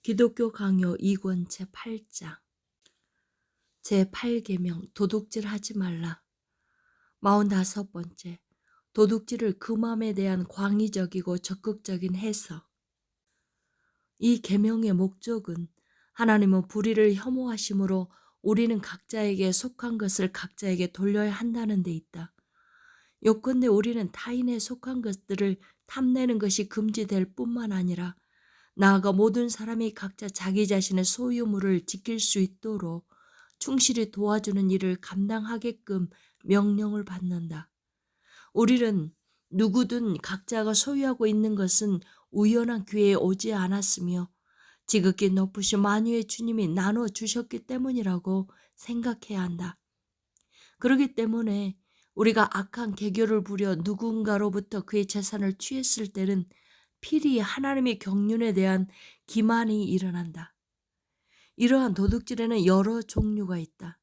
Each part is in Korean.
기독교 강요 2권 제8장 제8계명 도둑질하지 말라. 45번째 도둑질을 금함에 대한 광의적이고 적극적인 해석. 이 계명의 목적은 하나님은 불의를 혐오하심으로 우리는 각자에게 속한 것을 각자에게 돌려야 한다는 데 있다. 요컨대 우리는 타인에 속한 것들을 탐내는 것이 금지될 뿐만 아니라 나아가 모든 사람이 각자 자기 자신의 소유물을 지킬 수 있도록 충실히 도와주는 일을 감당하게끔 명령을 받는다. 우리는 누구든 각자가 소유하고 있는 것은 우연한 기회에 오지 않았으며 지극히 높으신 만유의 주님이 나눠 주셨기 때문이라고 생각해야 한다. 그렇기 때문에 우리가 악한 계교를 부려 누군가로부터 그의 재산을 취했을 때는 필히 하나님의 경륜에 대한 기만이 일어난다. 이러한 도둑질에는 여러 종류가 있다.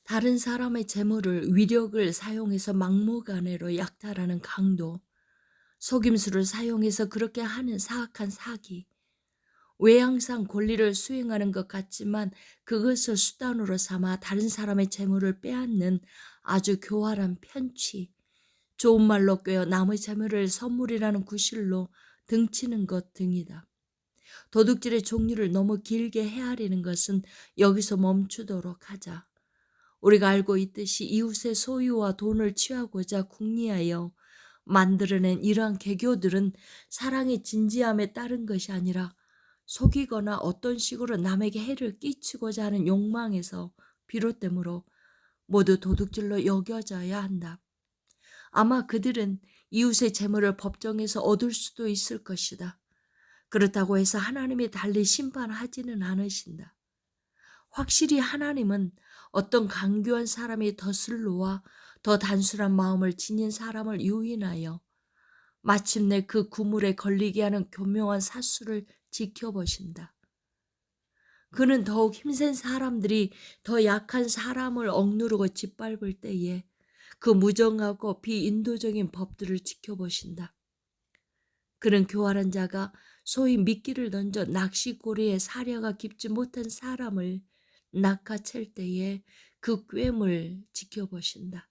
다른 사람의 재물을 위력을 사용해서 막무가내로 약탈하는 강도, 속임수를 사용해서 그렇게 하는 사악한 사기, 외양상 권리를 수행하는 것 같지만 그것을 수단으로 삼아 다른 사람의 재물을 빼앗는 아주 교활한 편취, 좋은 말로 꿰어 남의 재물을 선물이라는 구실로 등치는 것 등이다. 도둑질의 종류를 너무 길게 헤아리는 것은 여기서 멈추도록 하자. 우리가 알고 있듯이 이웃의 소유와 돈을 취하고자 궁리하여 만들어낸 이러한 계교들은 사랑의 진지함에 따른 것이 아니라 속이거나 어떤 식으로 남에게 해를 끼치고자 하는 욕망에서 비롯되므로 모두 도둑질로 여겨져야 한다. 아마 그들은 이웃의 재물을 법정에서 얻을 수도 있을 것이다. 그렇다고 해서 하나님이 달리 심판하지는 않으신다. 확실히 하나님은 어떤 강교한 사람이 더 슬로와 더 단순한 마음을 지닌 사람을 유인하여 마침내 그 구물에 걸리게 하는 교묘한 사수를 지켜보신다. 그는 더욱 힘센 사람들이 더 약한 사람을 억누르고 짓밟을 때에 그 무정하고 비인도적인 법들을 지켜보신다. 그는 교활한 자가 소위 미끼를 던져 낚시고리에 사려가 깊지 못한 사람을 낚아챌 때에 그 꿰을 지켜보신다.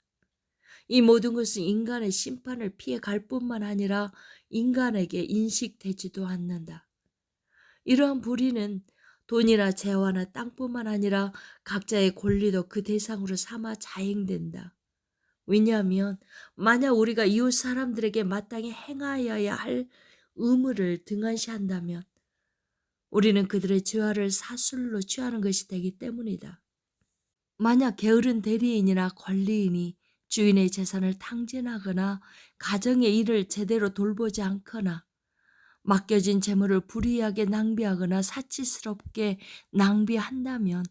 이 모든 것은 인간의 심판을 피해 갈 뿐만 아니라 인간에게 인식되지도 않는다. 이러한 불의는 돈이나 재화나 땅뿐만 아니라 각자의 권리도 그 대상으로 삼아 자행된다. 왜냐하면 만약 우리가 이웃 사람들에게 마땅히 행하여야 할 의무를 등한시한다면 우리는 그들의 죄화를 사술로 취하는 것이 되기 때문이다. 만약 게으른 대리인이나 관리인이 주인의 재산을 탕진하거나 가정의 일을 제대로 돌보지 않거나 맡겨진 재물을 불이하게 낭비하거나 사치스럽게 낭비한다면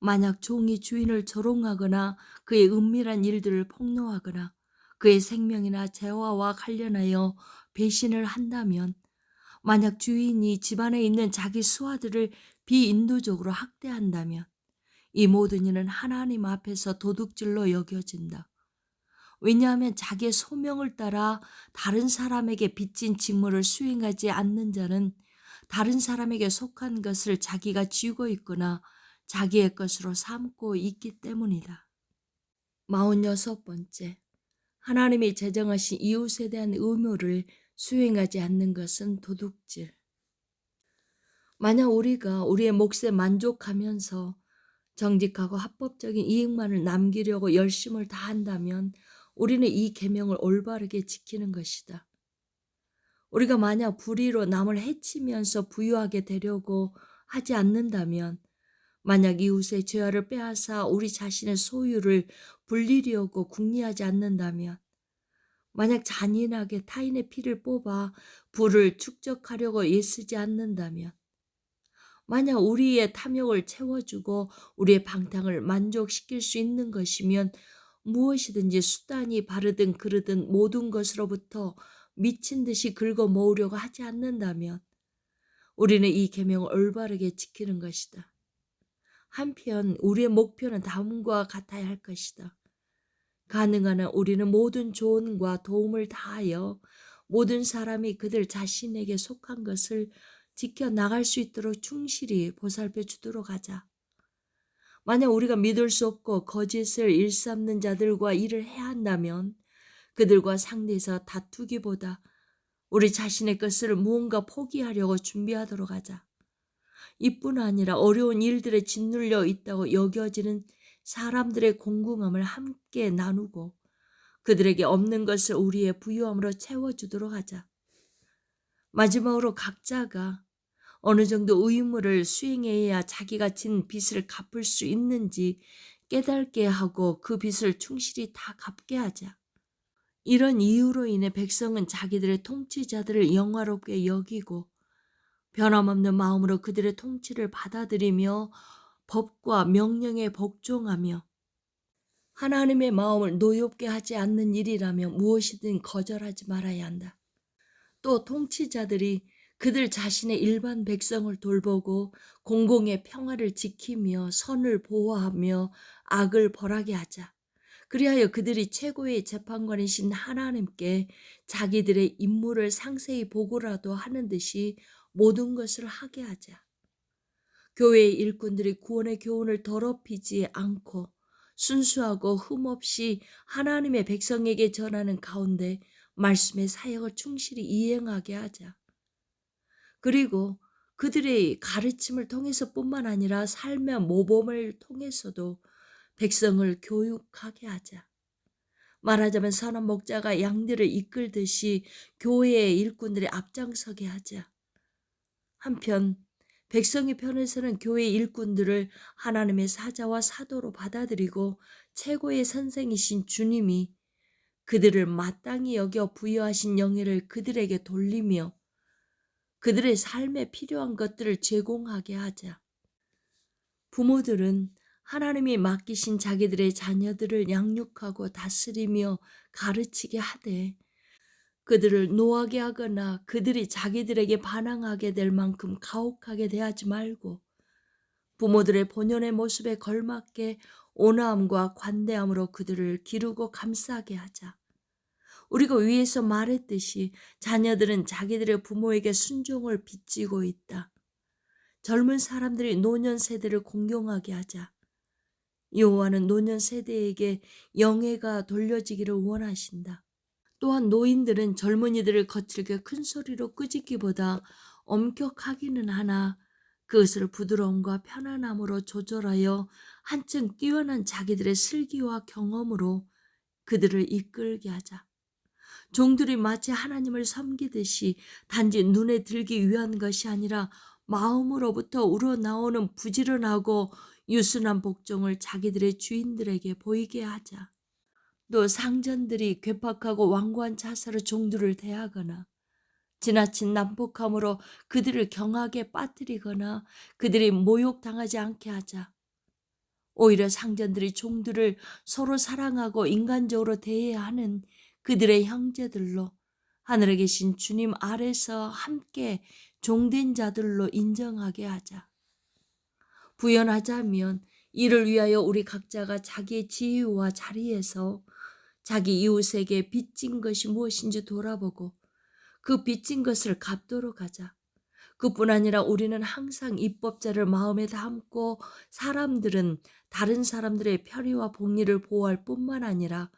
만약 종이 주인을 조롱하거나 그의 은밀한 일들을 폭로하거나 그의 생명이나 재화와 관련하여 배신을 한다면 만약 주인이 집안에 있는 자기 수하들을 비인도적으로 학대한다면 이 모든 일은 하나님 앞에서 도둑질로 여겨진다. 왜냐하면 자기의 소명을 따라 다른 사람에게 빚진 직무를 수행하지 않는 자는 다른 사람에게 속한 것을 자기가 쥐고 있거나 자기의 것으로 삼고 있기 때문이다. 46번째, 하나님이 제정하신 이웃에 대한 의무를 수행하지 않는 것은 도둑질. 만약 우리가 우리의 몫에 만족하면서 정직하고 합법적인 이익만을 남기려고 열심을 다한다면 우리는 이 계명을 올바르게 지키는 것이다. 우리가 만약 불의로 남을 해치면서 부유하게 되려고 하지 않는다면 만약 이웃의 죄화를 빼앗아 우리 자신의 소유를 불리려고 궁리하지 않는다면 만약 잔인하게 타인의 피를 뽑아 부를 축적하려고 애쓰지 않는다면 만약 우리의 탐욕을 채워주고 우리의 방탕을 만족시킬 수 있는 것이면 무엇이든지 수단이 바르든 그르든 모든 것으로부터 미친 듯이 긁어 모으려고 하지 않는다면 우리는 이 계명을 올바르게 지키는 것이다. 한편 우리의 목표는 다음과 같아야 할 것이다. 가능한 한 우리는 모든 조언과 도움을 다하여 모든 사람이 그들 자신에게 속한 것을 지켜나갈 수 있도록 충실히 보살펴 주도록 하자. 만약 우리가 믿을 수 없고 거짓을 일삼는 자들과 일을 해야 한다면 그들과 상대해서 다투기보다 우리 자신의 것을 무언가 포기하려고 준비하도록 하자. 이뿐 아니라 어려운 일들에 짓눌려 있다고 여겨지는 사람들의 공공함을 함께 나누고 그들에게 없는 것을 우리의 부유함으로 채워주도록 하자. 마지막으로 각자가 어느 정도 의무를 수행해야 자기가 진 빚을 갚을 수 있는지 깨닫게 하고 그 빚을 충실히 다 갚게 하자. 이런 이유로 인해 백성은 자기들의 통치자들을 영화롭게 여기고 변함없는 마음으로 그들의 통치를 받아들이며 법과 명령에 복종하며 하나님의 마음을 노엽게 하지 않는 일이라면 무엇이든 거절하지 말아야 한다. 또 통치자들이 그들 자신의 일반 백성을 돌보고 공공의 평화를 지키며 선을 보호하며 악을 벌하게 하자. 그리하여 그들이 최고의 재판관이신 하나님께 자기들의 임무를 상세히 보고라도 하는 듯이 모든 것을 하게 하자. 교회의 일꾼들이 구원의 교훈을 더럽히지 않고 순수하고 흠없이 하나님의 백성에게 전하는 가운데 말씀의 사역을 충실히 이행하게 하자. 그리고 그들의 가르침을 통해서뿐만 아니라 삶의 모범을 통해서도 백성을 교육하게 하자. 말하자면 선한 목자가 양들을 이끌듯이 교회의 일꾼들이 앞장서게 하자. 한편 백성의 편에서는 교회 일꾼들을 하나님의 사자와 사도로 받아들이고 최고의 선생이신 주님이 그들을 마땅히 여겨 부여하신 영예를 그들에게 돌리며 그들의 삶에 필요한 것들을 제공하게 하자. 부모들은 하나님이 맡기신 자기들의 자녀들을 양육하고 다스리며 가르치게 하되 그들을 노하게 하거나 그들이 자기들에게 반항하게 될 만큼 가혹하게 대하지 말고 부모들의 본연의 모습에 걸맞게 온화함과 관대함으로 그들을 기르고 감싸게 하자. 우리가 위에서 말했듯이 자녀들은 자기들의 부모에게 순종을 빚지고 있다. 젊은 사람들이 노년 세대를 공경하게 하자. 여호와는 노년 세대에게 영예가 돌려지기를 원하신다. 또한 노인들은 젊은이들을 거칠게 큰 소리로 꾸짖기보다 엄격하기는 하나 그것을 부드러움과 편안함으로 조절하여 한층 뛰어난 자기들의 슬기와 경험으로 그들을 이끌게 하자. 종들이 마치 하나님을 섬기듯이 단지 눈에 들기 위한 것이 아니라 마음으로부터 우러나오는 부지런하고 유순한 복종을 자기들의 주인들에게 보이게 하자. 또 상전들이 괴팍하고 완고한 자세로 종들을 대하거나 지나친 난폭함으로 그들을 경악에 빠뜨리거나 그들이 모욕당하지 않게 하자. 오히려 상전들이 종들을 서로 사랑하고 인간적으로 대해야 하는 그들의 형제들로 하늘에 계신 주님 아래서 함께 종된 자들로 인정하게 하자. 부연하자면 이를 위하여 우리 각자가 자기의 지위와 자리에서 자기 이웃에게 빚진 것이 무엇인지 돌아보고 그 빚진 것을 갚도록 하자. 그뿐 아니라 우리는 항상 입법자를 마음에 담고 사람들은 다른 사람들의 편의와 복리를 보호할 뿐만 아니라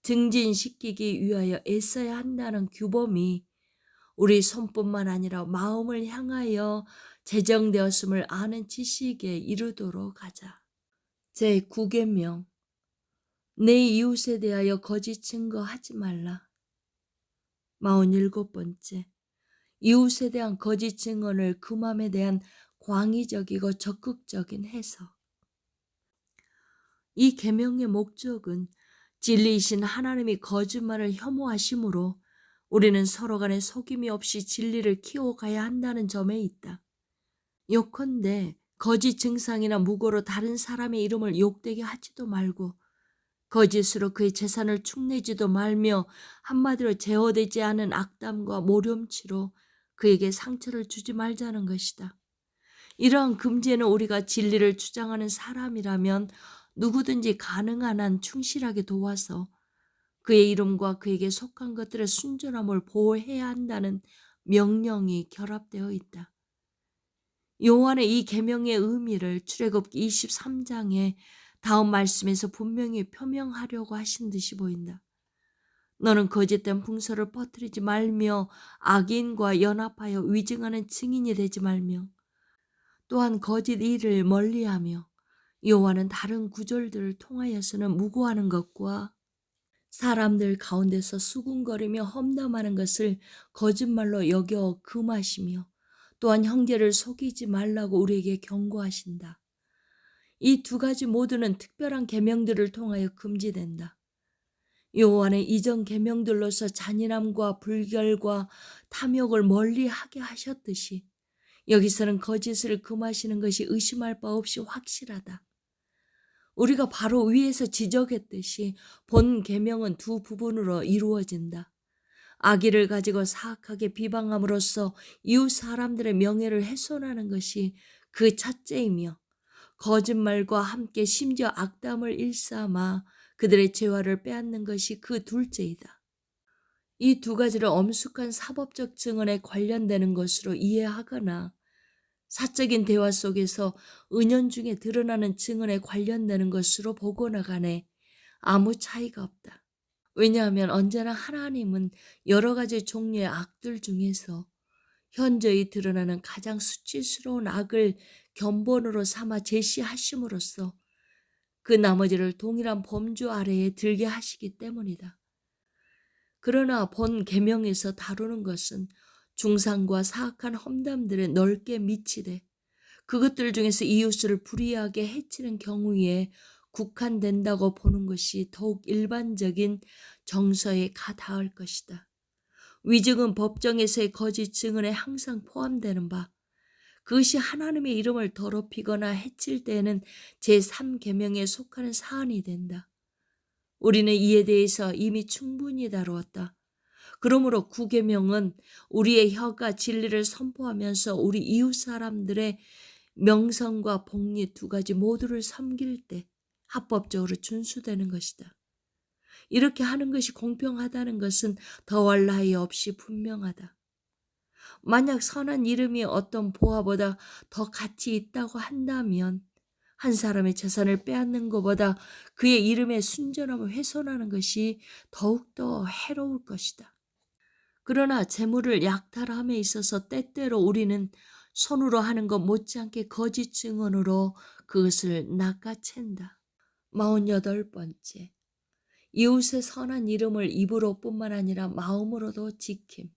증진시키기 위하여 애써야 한다는 규범이 우리 손뿐만 아니라 마음을 향하여 제정되었음을 아는 지식에 이르도록 하자. 제9계명 내 이웃에 대하여 거짓 증거하지 말라. 47번째 이웃에 대한 거짓 증언을 금함에 대한 광의적이고 적극적인 해석. 이 계명의 목적은 진리이신 하나님이 거짓말을 혐오하심으로 우리는 서로 간에 속임이 없이 진리를 키워가야 한다는 점에 있다. 요컨대 거짓 증상이나 무고로 다른 사람의 이름을 욕되게 하지도 말고 거짓으로 그의 재산을 축내지도 말며 한마디로 제어되지 않은 악담과 모렴치로 그에게 상처를 주지 말자는 것이다. 이러한 금지에는 우리가 진리를 주장하는 사람이라면 누구든지 가능한 한 충실하게 도와서 그의 이름과 그에게 속한 것들의 순전함을 보호해야 한다는 명령이 결합되어 있다. 요한의 이 계명의 의미를 출애굽기 23장의 다음 말씀에서 분명히 표명하려고 하신 듯이 보인다. 너는 거짓된 풍설을 퍼뜨리지 말며 악인과 연합하여 위증하는 증인이 되지 말며 또한 거짓 일을 멀리하며. 요한은 다른 구절들을 통하여서는 무고하는 것과 사람들 가운데서 수군거리며 험담하는 것을 거짓말로 여겨 금하시며 또한 형제를 속이지 말라고 우리에게 경고하신다. 이 두 가지 모두는 특별한 계명들을 통하여 금지된다. 요한의 이전 계명들로서 잔인함과 불결과 탐욕을 멀리하게 하셨듯이 여기서는 거짓을 금하시는 것이 의심할 바 없이 확실하다. 우리가 바로 위에서 지적했듯이 본 계명은 두 부분으로 이루어진다. 악의를 가지고 사악하게 비방함으로써 이웃 사람들의 명예를 훼손하는 것이 그 첫째이며, 거짓말과 함께 심지어 악담을 일삼아 그들의 재화를 빼앗는 것이 그 둘째이다. 이 두 가지를 엄숙한 사법적 증언에 관련되는 것으로 이해하거나 사적인 대화 속에서 은연중에 드러나는 증언에 관련되는 것으로 보거나 간에 아무 차이가 없다. 왜냐하면 언제나 하나님은 여러 가지 종류의 악들 중에서 현저히 드러나는 가장 수치스러운 악을 견본으로 삼아 제시하심으로써 그 나머지를 동일한 범주 아래에 들게 하시기 때문이다. 그러나 본 계명에서 다루는 것은 중상과 사악한 험담들에 넓게 미치되 그것들 중에서 이웃을 불의하게 해치는 경우에 국한된다고 보는 것이 더욱 일반적인 정서에 가닿을 것이다. 위증은 법정에서의 거짓 증언에 항상 포함되는 바, 그것이 하나님의 이름을 더럽히거나 해칠 때에는 제3계명에 속하는 사안이 된다. 우리는 이에 대해서 이미 충분히 다루었다. 그러므로 9계명은 우리의 혀가 진리를 선포하면서 우리 이웃 사람들의 명성과 복리 두 가지 모두를 섬길 때 합법적으로 준수되는 것이다. 이렇게 하는 것이 공평하다는 것은 더할 나위 없이 분명하다. 만약 선한 이름이 어떤 보화보다 더 가치 있다고 한다면 한 사람의 재산을 빼앗는 것보다 그의 이름의 순전함을 훼손하는 것이 더욱더 해로울 것이다. 그러나 재물을 약탈함에 있어서 때때로 우리는 손으로 하는 것 못지않게 거짓 증언으로 그것을 낚아챈다. 48번째, 이웃의 선한 이름을 입으로 뿐만 아니라 마음으로도 지킴.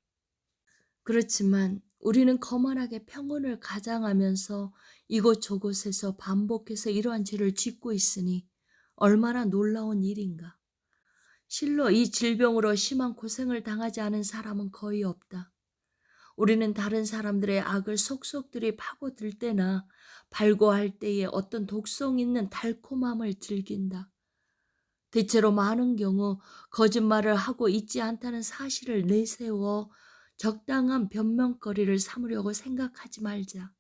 그렇지만 우리는 거만하게 평온을 가장하면서 이곳저곳에서 반복해서 이러한 죄를 짓고 있으니 얼마나 놀라운 일인가. 실로 이 질병으로 심한 고생을 당하지 않은 사람은 거의 없다. 우리는 다른 사람들의 악을 속속들이 파고들 때나 발고할 때에 어떤 독성 있는 달콤함을 즐긴다. 대체로 많은 경우 거짓말을 하고 있지 않다는 사실을 내세워 적당한 변명거리를 삼으려고 생각하지 말자.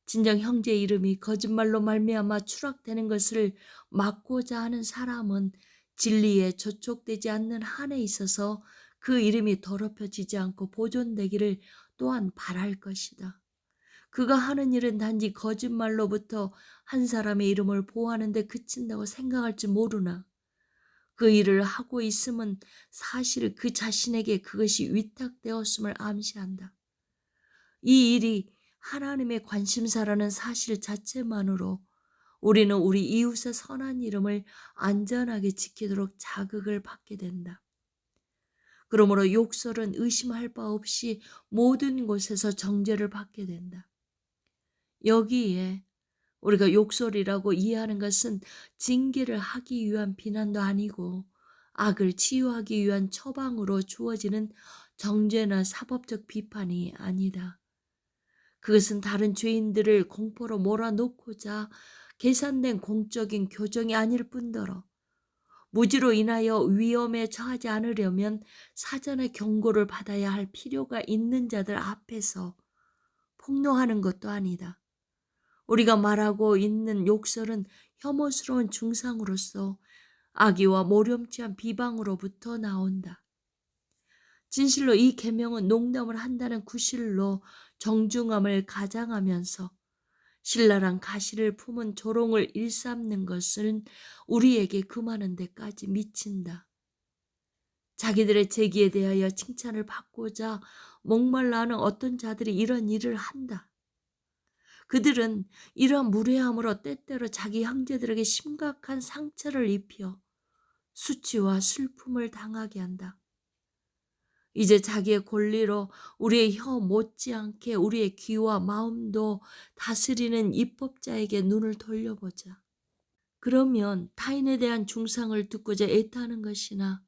진정 형제 이름이 거짓말로 말미암아 추락되는 것을 막고자 하는 사람은 진리에 저촉되지 않는 한에 있어서 그 이름이 더럽혀지지 않고 보존되기를 또한 바랄 것이다. 그가 하는 일은 단지 거짓말로부터 한 사람의 이름을 보호하는 데 그친다고 생각할지 모르나 그 일을 하고 있음은 사실 그 자신에게 그것이 위탁되었음을 암시한다. 이 일이 하나님의 관심사라는 사실 자체만으로 우리는 우리 이웃의 선한 이름을 안전하게 지키도록 자극을 받게 된다. 그러므로 욕설은 의심할 바 없이 모든 곳에서 정죄를 받게 된다. 여기에 우리가 욕설이라고 이해하는 것은 징계를 하기 위한 비난도 아니고 악을 치유하기 위한 처방으로 주어지는 정죄나 사법적 비판이 아니다. 그것은 다른 죄인들을 공포로 몰아놓고자 계산된 공적인 교정이 아닐 뿐더러 무지로 인하여 위험에 처하지 않으려면 사전에 경고를 받아야 할 필요가 있는 자들 앞에서 폭로하는 것도 아니다. 우리가 말하고 있는 욕설은 혐오스러운 중상으로서 악의와 모렴치한 비방으로부터 나온다. 진실로 이 계명은 농담을 한다는 구실로 정중함을 가장하면서 신랄한 가시를 품은 조롱을 일삼는 것은 우리에게 금하는 데까지 미친다. 자기들의 재기에 대하여 칭찬을 받고자 목말라 하는 어떤 자들이 이런 일을 한다. 그들은 이러한 무례함으로 때때로 자기 형제들에게 심각한 상처를 입혀 수치와 슬픔을 당하게 한다. 이제 자기의 권리로 우리의 혀 못지않게 우리의 귀와 마음도 다스리는 입법자에게 눈을 돌려보자. 그러면 타인에 대한 중상을 듣고자 애타는 것이나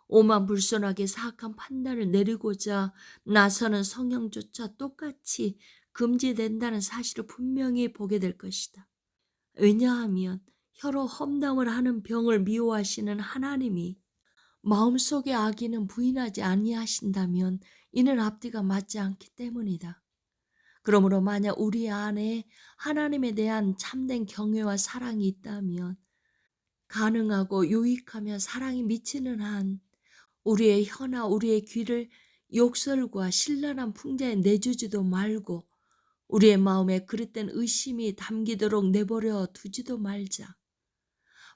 오만불손하게 사악한 판단을 내리고자 나서는 성향조차 똑같이 금지된다는 사실을 분명히 보게 될 것이다. 왜냐하면 혀로 험담을 하는 병을 미워하시는 하나님이 마음속의 악의는 부인하지 아니하신다면 이는 앞뒤가 맞지 않기 때문이다. 그러므로 만약 우리 안에 하나님에 대한 참된 경외와 사랑이 있다면 가능하고 유익하며 사랑이 미치는 한 우리의 혀나 우리의 귀를 욕설과 신랄한 풍자에 내주지도 말고 우리의 마음에 그릇된 의심이 담기도록 내버려 두지도 말자.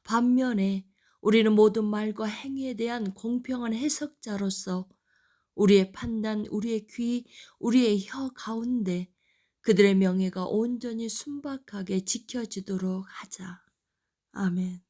반면에 우리는 모든 말과 행위에 대한 공평한 해석자로서 우리의 판단, 우리의 귀, 우리의 혀 가운데 그들의 명예가 온전히 순박하게 지켜지도록 하자. 아멘.